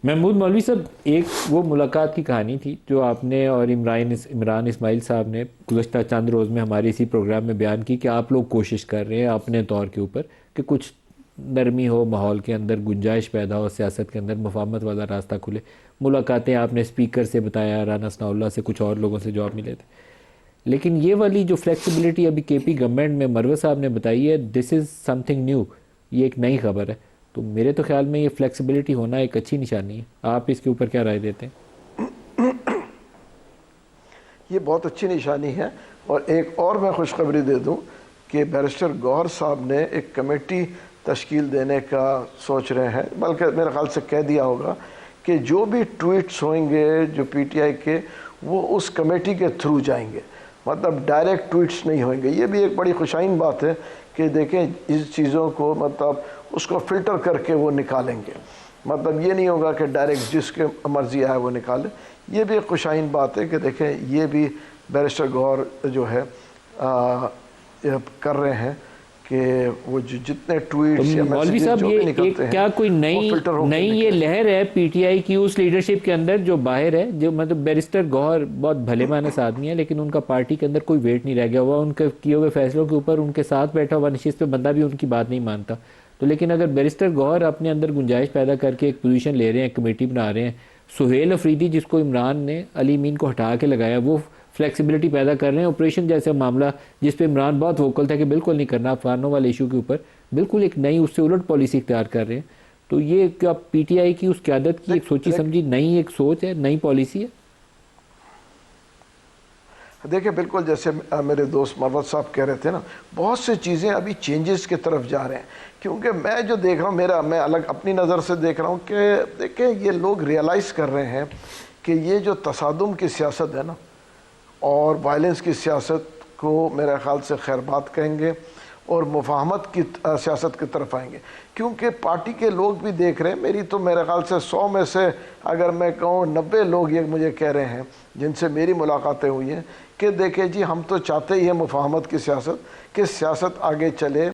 محمود مولوی صاحب، ایک وہ ملاقات کی کہانی تھی جو آپ نے اور عمران اسماعیل صاحب نے گزشتہ چند روز میں ہمارے اسی پروگرام میں بیان کی کہ آپ لوگ کوشش کر رہے ہیں اپنے طور کے اوپر کہ کچھ نرمی ہو، ماحول کے اندر گنجائش پیدا ہو، سیاست کے اندر مفاہمت والا راستہ کھلے۔ ملاقاتیں آپ نے اسپیکر سے بتایا، رانا ثناء اللہ سے، کچھ اور لوگوں سے جو آپ ملے تھے، لیکن یہ والی جو فلیکسیبلٹی ابھی کے پی گورنمنٹ میں مروت صاحب نے بتائی ہے، دس از سم تھنگ نیو، یہ ایک نئی خبر ہے۔ تو میرے تو خیال میں یہ فلیکسیبلٹی ہونا ایک اچھی نشانی ہے۔ آپ اس کے اوپر کیا رائے دیتے ہیں؟ یہ بہت اچھی نشانی ہے، اور ایک اور میں خوشخبری دے دوں کہ بیرسٹر گوہر صاحب نے ایک کمیٹی تشکیل دینے کا سوچ رہے ہیں، بلکہ میرے خیال سے کہہ دیا ہوگا کہ جو بھی ٹویٹس ہوئیں گے جو پی ٹی آئی کے، وہ اس کمیٹی کے تھرو جائیں گے، مطلب ڈائریکٹ ٹویٹس نہیں ہوئیں گے۔ یہ بھی ایک بڑی خوشائن بات ہے کہ دیکھیں اس چیزوں کو مطلب اس کو فلٹر کر کے وہ نکالیں گے، مطلب یہ نہیں ہوگا کہ ڈائریکٹ جس کے مرضی آئے وہ نکالے۔ یہ بھی ایک خوشائن بات ہے کہ دیکھیں یہ بھی بیرسٹر گوہر جو ہے کر رہے ہیں کہ وہ جتنے ٹویٹس یا مولوی میسیجز صاحب، جو بھی یہ نکلتے ہیں کیا کوئی وہ فلٹر ہو کے نئی یہ نکلیں۔ لہر ہے پی ٹی آئی کی اس لیڈرشپ کے اندر جو باہر ہے، جو مطلب بیرسٹر گوہر بہت بھلے مانس آدمی ہے، لیکن ان کا پارٹی کے اندر کوئی ویٹ نہیں رہ گیا ہوا، ان کے کیے ہوئے فیصلوں کے اوپر ان کے ساتھ بیٹھا ہوا نشست پہ بندہ بھی ان کی بات نہیں مانتا۔ تو لیکن اگر بیرسٹر گوہر اپنے اندر گنجائش پیدا کر کے ایک پوزیشن لے رہے ہیں، کمیٹی بنا رہے ہیں، سہیل افریدی جس کو عمران نے علی مین کو ہٹا کے لگایا، وہ فلیکسیبلٹی پیدا کر رہے ہیں، آپریشن جیسا معاملہ جس پہ عمران بہت ووکل تھا کہ بالکل نہیں کرنا، افغانوں والے ایشو کے اوپر بالکل ایک نئی اس سے الٹ پالیسی اختیار کر رہے ہیں۔ تو یہ کیا پی ٹی آئی کی اس قیادت کی ایک سوچی سمجھی نئی ایک سوچ ہے، نئی پالیسی ہے؟ دیکھیں بالکل جیسے میرے دوست مروت صاحب کہہ رہے تھے نا، بہت سی چیزیں ابھی چینجز کی طرف جا رہے ہیں، کیونکہ میں جو دیکھ رہا ہوں، میں الگ اپنی نظر سے دیکھ رہا ہوں کہ دیکھیں یہ لوگ ریئلائز کر رہے ہیں کہ یہ جو تصادم کی سیاست ہے نا اور وائلنس کی سیاست کو میرے خیال سے خیر بات کہیں گے اور مفاہمت کی سیاست کی طرف آئیں گے، کیونکہ پارٹی کے لوگ بھی دیکھ رہے ہیں۔ میری تو میرے خیال سے 100 میں سے اگر میں کہوں 90 لوگ یہ مجھے کہہ رہے ہیں جن سے میری ملاقاتیں ہوئی ہیں کہ دیکھیں جی ہم تو چاہتے ہی ہیں مفاہمت کی سیاست، کہ سیاست آگے چلے،